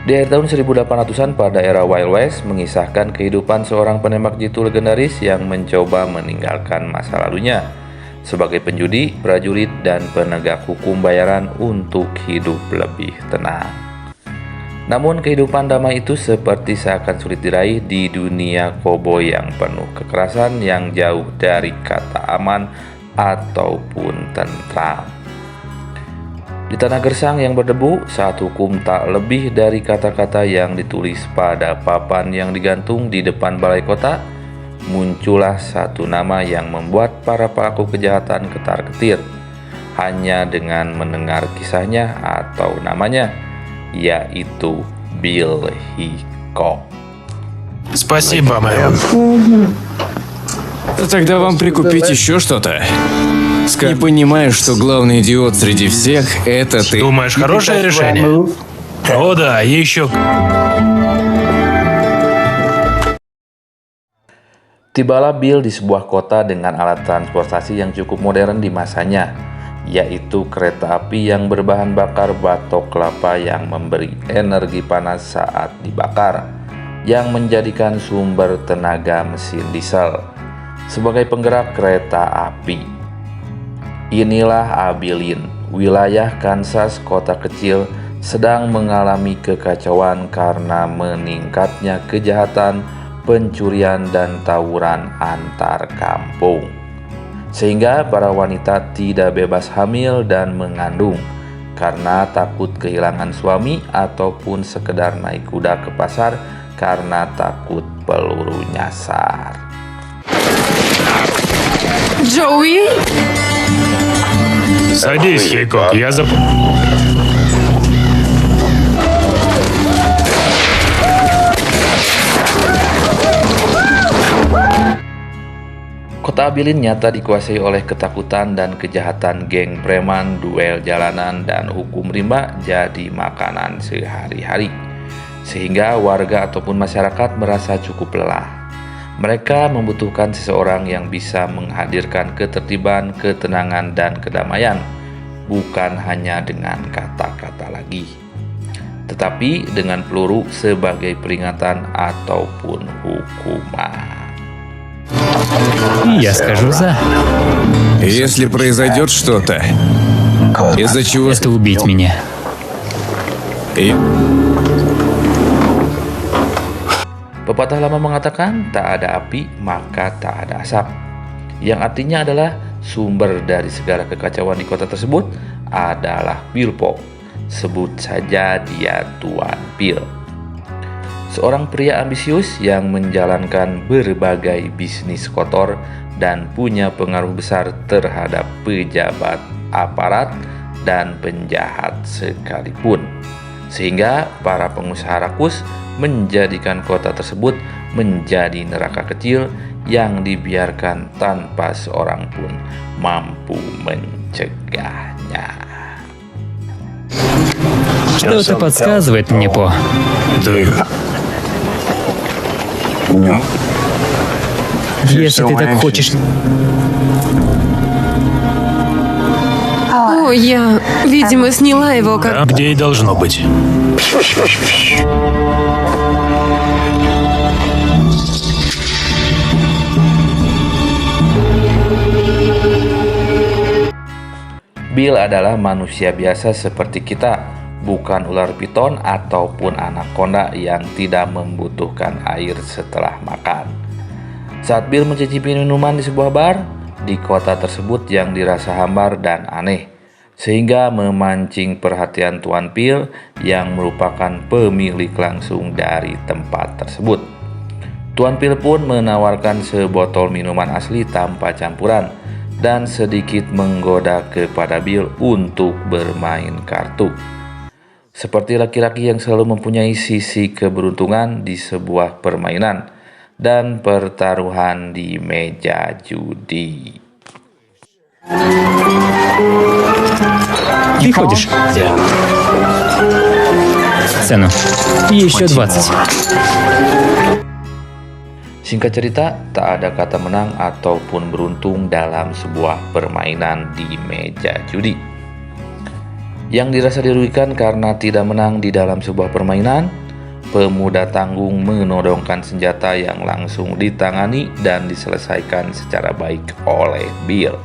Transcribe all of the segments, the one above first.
Di akhir tahun 1800-an pada era Wild West mengisahkan kehidupan seorang penembak jitu legendaris yang mencoba meninggalkan masa lalunya sebagai penjudi, prajurit, dan penegak hukum bayaran untuk hidup lebih tenang. Namun kehidupan damai itu seperti seakan sulit diraih di dunia koboi yang penuh kekerasan yang jauh dari kata aman ataupun tentram. Di tanah gersang yang berdebu, saat hukum tak lebih dari kata-kata yang ditulis pada papan yang digantung di depan balai kota, muncullah satu nama yang membuat para pelaku kejahatan ketar-ketir hanya dengan mendengar kisahnya atau namanya, yaitu Bill Hickok. Спасибо, мэм. Тогда вам прикупить еще что-то. Не понимаю, что главный идиот среди всех — это ты. Думаешь, хорошее решение? О да, еще... Tibalah Bill di sebuah kota dengan alat transportasi yang cukup modern di masanya, yaitu kereta api yang berbahan bakar batok kelapa yang memberi energi panas saat dibakar, yang menjadikan sumber tenaga mesin diesel sebagai penggerak kereta api. Inilah Abilene, wilayah Kansas, kota kecil, sedang mengalami kekacauan karena meningkatnya kejahatan, pencurian, dan tawuran antar kampung. Sehingga para wanita tidak bebas hamil dan mengandung karena takut kehilangan suami ataupun sekedar naik kuda ke pasar karena takut peluru nyasar. Джоуи? Садись, Хикок, я за... Kota Abilene nyata dikuasai oleh ketakutan dan kejahatan geng preman, duel jalanan, dan hukum rimba jadi makanan sehari-hari. Sehingga warga ataupun masyarakat merasa cukup lelah. Mereka membutuhkan seseorang yang bisa menghadirkan ketertiban, ketenangan, dan kedamaian, bukan hanya dengan kata-kata lagi, tetapi dengan peluru sebagai peringatan ataupun hukuman. Я скажу «за». Если произойдет что-то, из-за чего... Это убить меня. И- Pepatah lama mengatakan, tak ada api maka tak ada asap. Yang artinya adalah sumber dari segala kekacauan di kota tersebut adalah Bill Polk. Sebut saja dia Tuan Bill. Seorang pria ambisius yang menjalankan berbagai bisnis kotor dan punya pengaruh besar terhadap pejabat aparat dan penjahat sekalipun. Sehingga para pengusaha rakus menjadikan kota tersebut menjadi neraka kecil yang dibiarkan tanpa seorang pun mampu mencegahnya. Что-то подсказывает мне, По. Ты... Если ты так хочешь... О, я, видимо, сняла его как... Там, где и должно быть. Bill adalah manusia biasa seperti kita, bukan ular piton ataupun anaconda yang tidak membutuhkan air setelah makan. Saat Bill mencicipi minuman di sebuah bar di kota tersebut yang dirasa hambar dan aneh, sehingga memancing perhatian Tuan Bill yang merupakan pemilik langsung dari tempat tersebut. Tuan Bill pun menawarkan sebotol minuman asli tanpa campuran dan sedikit menggoda kepada Bill untuk bermain kartu. Seperti laki-laki yang selalu mempunyai sisi keberuntungan di sebuah permainan dan pertaruhan di meja judi. Ты ходишь? Цену. Еще 20. Singkat cerita, tak ada kata menang ataupun beruntung dalam sebuah permainan di meja judi. Yang dirasa dirugikan karena tidak menang di dalam sebuah permainan, pemuda tanggung menodongkan senjata yang langsung ditangani dan diselesaikan secara baik oleh Bill.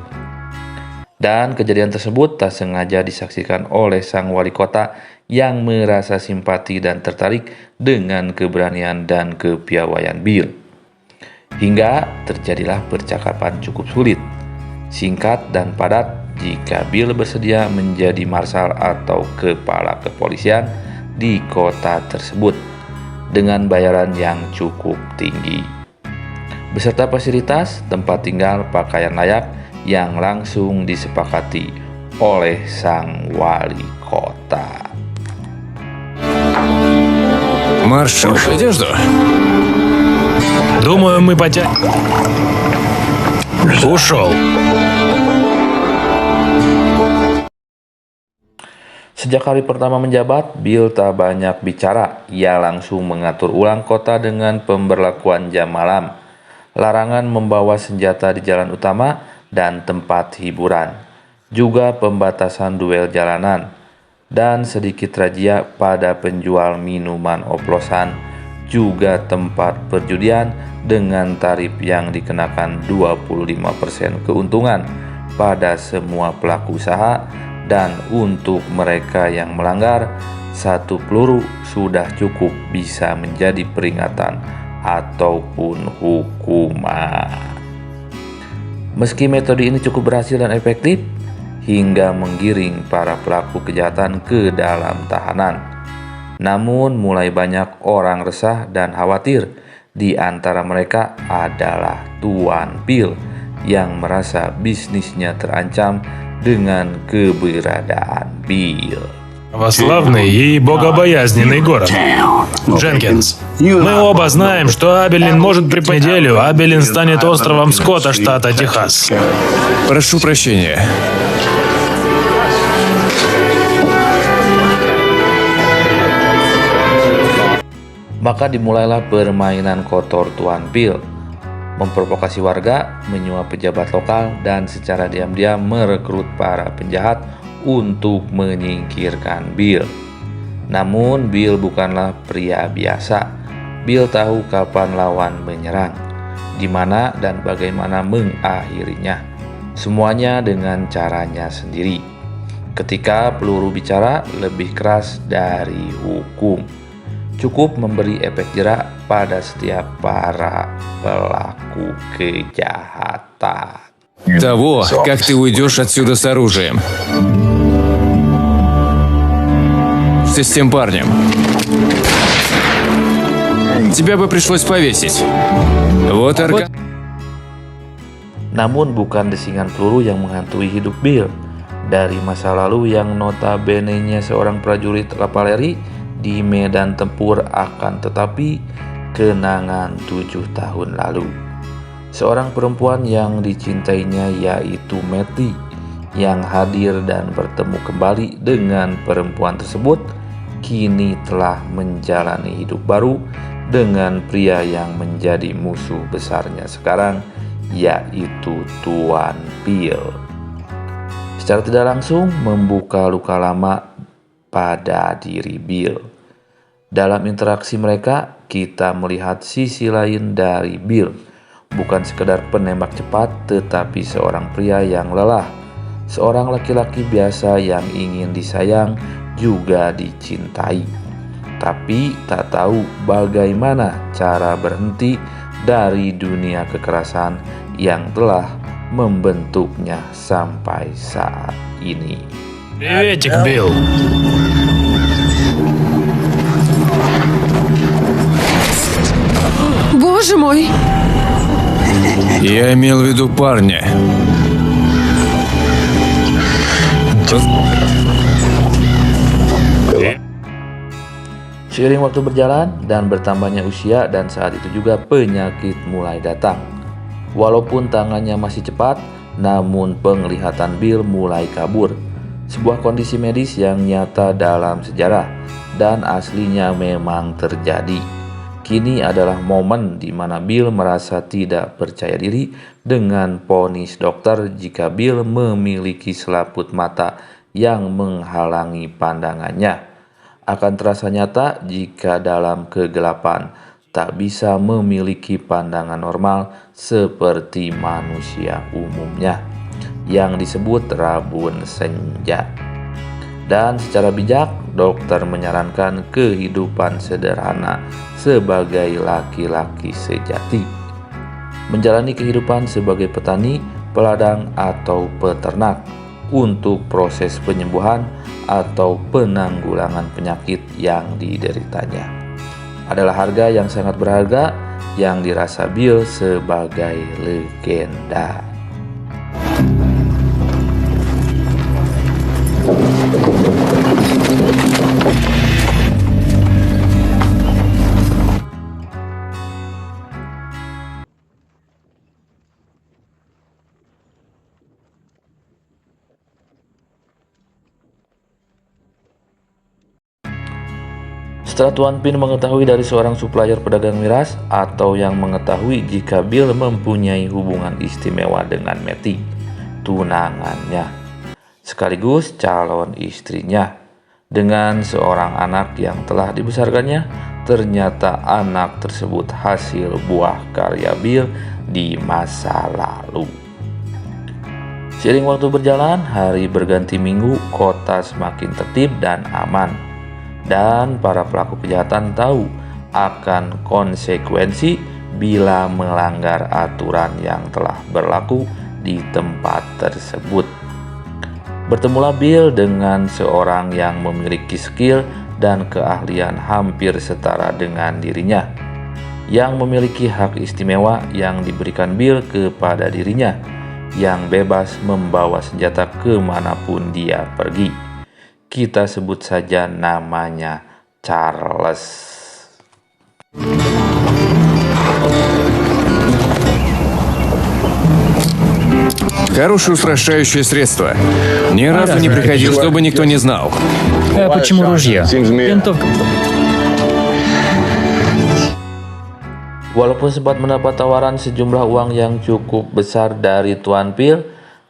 Dan kejadian tersebut tak sengaja disaksikan oleh sang wali kota yang merasa simpati dan tertarik dengan keberanian dan kepiawaian Bill. Hingga terjadilah percakapan cukup sulit, singkat dan padat jika Bill bersedia menjadi marsal atau kepala kepolisian di kota tersebut dengan bayaran yang cukup tinggi, beserta fasilitas tempat tinggal, pakaian layak yang langsung disepakati oleh sang wali kota. Маршал, одежду? Думаю, мы потянем. Ушел. Sejak hari pertama menjabat, Bill tak banyak bicara. Ia langsung mengatur ulang kota dengan pemberlakuan jam malam, larangan membawa senjata di jalan utama dan tempat hiburan, juga pembatasan duel jalanan, dan sedikit razia pada penjual minuman oplosan, juga tempat perjudian dengan tarif yang dikenakan 25% keuntungan pada semua pelaku usaha. Dan untuk mereka yang melanggar, 1 peluru sudah cukup bisa menjadi peringatan ataupun hukuman. Meski metode ini cukup berhasil dan efektif hingga menggiring para pelaku kejahatan ke dalam tahanan, namun mulai banyak orang resah dan khawatir. Di antara mereka adalah Tuan Bill yang merasa bisnisnya terancam dengan keberadaan Bill. Православный и богобоязненный город. Дженкинс, мы оба знаем, что Абелин может при неделю. Абелин станет островом Скотта, штата Техас. Прошу прощения. Maka dimulailah permainan kotor Tuan Bill, memprovokasi warga, menyuap pejabat lokal, dan secara diam-diam merekrut para penjahat untuk menyingkirkan Bill. Namun Bill bukanlah pria biasa. Bill tahu kapan lawan menyerang, di mana dan bagaimana mengakhirinya. Semuanya dengan caranya sendiri. Ketika peluru bicara lebih keras dari hukum, cukup memberi efek jerak pada setiap para pelaku kejahatan. Того, как ты уйдешь отсюда с оружием. Что с тем парнем? Тебя бы пришлось повесить. Вот арка... Namun bukan desingan peluru yang menghantui hidup Bill. Dari masa lalu yang notabene-nya seorang prajurit kavaleri di medan tempur, akan tetapi kenangan 7 tahun lalu. Seorang perempuan yang dicintainya yaitu Matty yang hadir dan bertemu kembali dengan perempuan tersebut kini telah menjalani hidup baru dengan pria yang menjadi musuh besarnya sekarang, yaitu Tuan Bill. Secara tidak langsung membuka luka lama pada diri Bill. Dalam interaksi mereka, kita melihat sisi lain dari Bill. Bukan sekedar penembak cepat, tetapi seorang pria yang lelah. Seorang laki-laki biasa yang ingin disayang, juga dicintai. Tapi tak tahu bagaimana cara berhenti dari dunia kekerasan yang telah membentuknya sampai saat ini. Приветик, Билл. Боже мой! Я имел в виду парня. Seiring waktu berjalan dan bertambahnya usia, dan saat itu juga penyakit mulai datang. Walaupun tangannya masih cepat, namun penglihatan Bill mulai kabur. Sebuah kondisi medis yang nyata dalam sejarah dan aslinya memang terjadi. Kini adalah momen di mana Bill merasa tidak percaya diri dengan vonis dokter jika Bill memiliki selaput mata yang menghalangi pandangannya. Akan terasa nyata jika dalam kegelapan tak bisa memiliki pandangan normal seperti manusia umumnya, yang disebut rabun senja. Dan secara bijak, dokter menyarankan kehidupan sederhana sebagai laki-laki sejati. Menjalani kehidupan sebagai petani, peladang, atau peternak untuk proses penyembuhan atau penanggulangan penyakit yang dideritanya adalah harga yang sangat berharga yang dirasa Bill sebagai legenda. Setelah Tuan Pin mengetahui dari seorang supplier pedagang miras atau yang mengetahui jika Bill mempunyai hubungan istimewa dengan Matty, tunangannya, sekaligus calon istrinya, dengan seorang anak yang telah dibesarkannya, ternyata anak tersebut hasil buah karya Bill di masa lalu. Seiring waktu berjalan, hari berganti minggu, kota semakin tertib dan aman. Dan para pelaku kejahatan tahu akan konsekuensi bila melanggar aturan yang telah berlaku di tempat tersebut. Bertemulah Bill dengan seorang yang memiliki skill dan keahlian hampir setara dengan dirinya, yang memiliki hak istimewa yang diberikan Bill kepada dirinya, yang bebas membawa senjata kemanapun dia pergi. Kita sebut saja namanya Charles. Хорошее устрашающее средство. Ни разу не приходил, чтобы никто не знал. А почему ружье? Винтовка. Walaupun sempat mendapat tawaran sejumlah uang yang cukup besar dari Tuan Phil,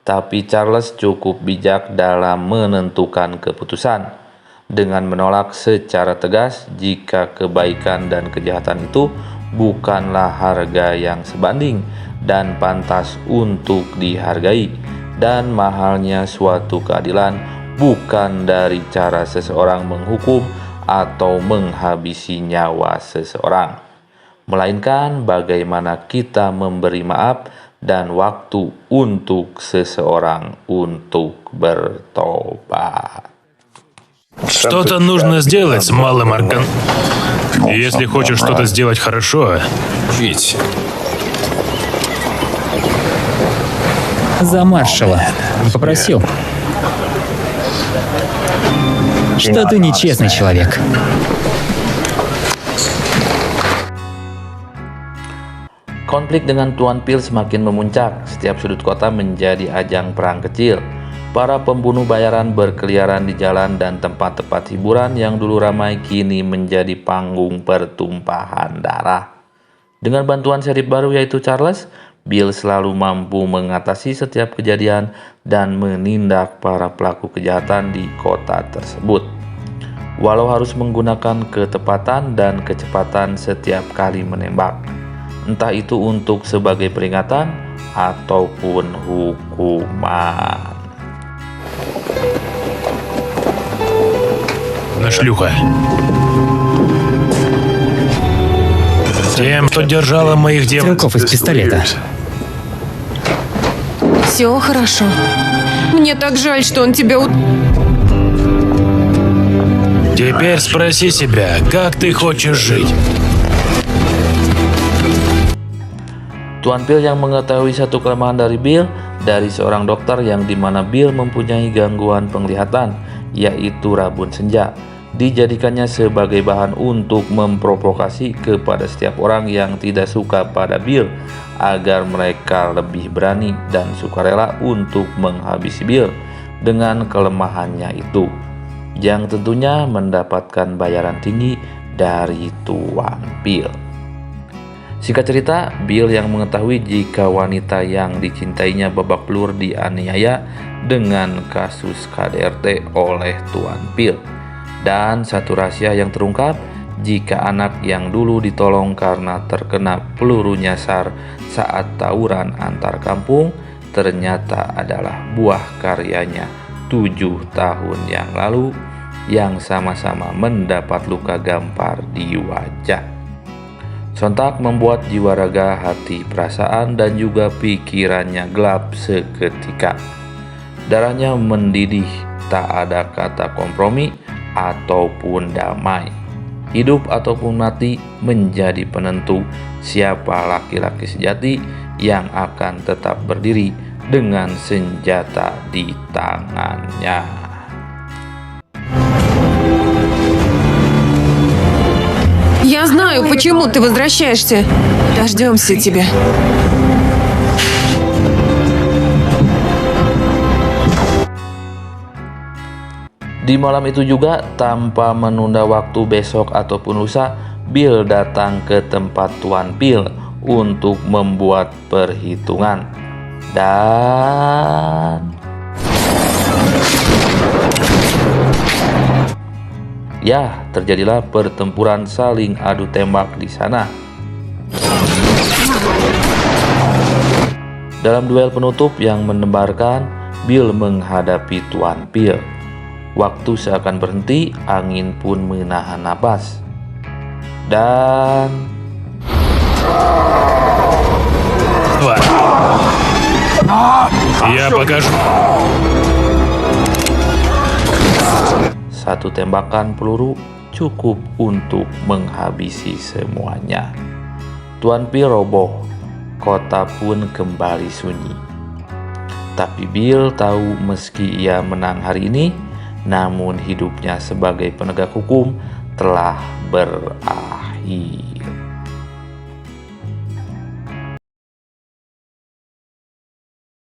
tapi Charles cukup bijak dalam menentukan keputusan dengan menolak secara tegas jika kebaikan dan kejahatan itu bukanlah harga yang sebanding dan pantas untuk dihargai, dan mahalnya suatu keadilan bukan dari cara seseorang menghukum atau menghabisi nyawa seseorang, melainkan bagaimana kita memberi maaf dan waktu untuk seseorang untuk bertobat. Что-то нужно сделать с малым аркан. Если хочешь что-то сделать хорошо, Чить. За маршала. Попросил. Что ты нечестный человек. Konflik dengan Tuan Phil semakin memuncak. Setiap sudut kota menjadi ajang perang kecil. Para pembunuh bayaran berkeliaran di jalan dan tempat-tempat hiburan yang dulu ramai kini menjadi panggung pertumpahan darah. Dengan bantuan sheriff baru yaitu Charles, Bill selalu mampu mengatasi setiap kejadian dan menindak para pelaku kejahatan di kota tersebut. Walau harus menggunakan ketepatan dan kecepatan setiap kali menembak, entah itu untuk sebagai peringatan ataupun hukuman. на шлюха. Тем, кто держала моих девушек. Стрелков из пистолета. Все хорошо. Мне так жаль, что он тебя Теперь спроси себя, как ты хочешь жить. Tuan Phil yang mengetahui satu kelemahan dari Bill dari seorang dokter yang dimana Bill mempunyai gangguan penglihatan, yaitu rabun senja, dijadikannya sebagai bahan untuk memprovokasi kepada setiap orang yang tidak suka pada Bill agar mereka lebih berani dan sukarela untuk menghabisi Bill dengan kelemahannya itu, yang tentunya mendapatkan bayaran tinggi dari Tuan Phil. Singkat cerita, Bill yang mengetahui jika wanita yang dicintainya babak belur dianiaya dengan kasus KDRT oleh Tuan Phil. Dan satu rahasia yang terungkap, jika anak yang dulu ditolong karena terkena peluru nyasar saat tawuran antar kampung ternyata adalah buah karyanya 7 tahun yang lalu yang sama-sama mendapat luka gampar di wajah. Sontak membuat jiwa raga, hati, perasaan, dan juga pikirannya gelap seketika. Darahnya mendidih, tak ada kata kompromi ataupun damai. Hidup ataupun mati menjadi penentu siapa laki-laki sejati yang akan tetap berdiri dengan senjata di tangannya. Я знаю, почему ты возвращаешься. Дождемся тебя. Di malam itu juga, tanpa menunda waktu besok ataupun lusa, Bill datang ke tempat Tuan Phil untuk membuat perhitungan. Dan ya, terjadilah pertempuran saling adu tembak di sana. Dalam duel penutup yang menebarkan, Bill menghadapi Tuan Phil. Waktu seakan berhenti, angin pun menahan napas. Dan Я покажу. satu tembakan peluru cukup untuk menghabisi semuanya. Tuan Phil roboh, kota pun kembali sunyi. Tapi Bill tahu meski ia menang hari ini, namun hidupnya sebagai penegak hukum telah berakhir.